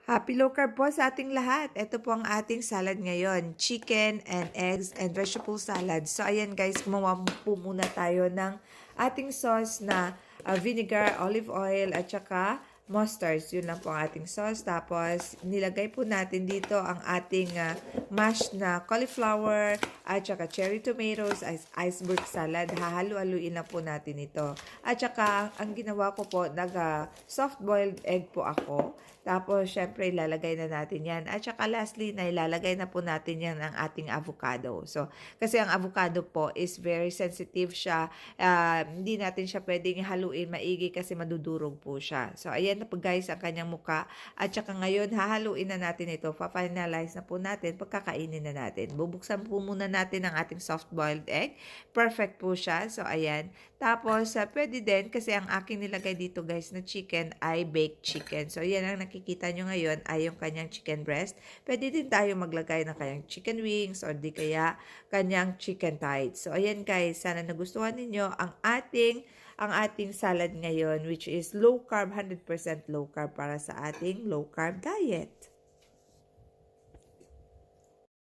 Happy low carb po sa ating lahat. Ito po ang ating salad ngayon. Chicken and eggs and vegetable salad. So ayan guys, gumawa po muna tayo ng ating sauce na vinegar, olive oil at saka mustard. Yun lang po ang ating sauce. Tapos nilagay po natin dito ang ating mashed na cauliflower at saka cherry tomatoes, iceberg salad. Hahalo-haluin lang po natin ito. At saka ang ginawa ko po, soft boiled egg po ako. Tapos, syempre, ilalagay na natin yan. At saka lastly, na ilalagay na po natin yan ang ating avocado. So, kasi ang avocado po is very sensitive siya. Hindi natin siya pwedeng haluin maigi kasi madudurog po siya. So, ayan na po guys ang kanyang muka. At saka ngayon, hahaluin na natin ito. Pa-finalize na po natin. Pagkakainin na natin. Bubuksan po muna natin ang ating soft-boiled egg. Perfect po siya. So, ayan. Tapos, pwede din kasi ang aking nilagay dito guys na chicken ay baked chicken. So, yan ang nakikita nyo ngayon ay yung kanyang chicken breast. Pwede din tayo maglagay ng kanyang chicken wings or di kaya kanyang chicken thighs. So, ayan guys, sana nagustuhan ninyo ang ating salad ngayon which is low carb, 100% low carb para sa ating low carb diet.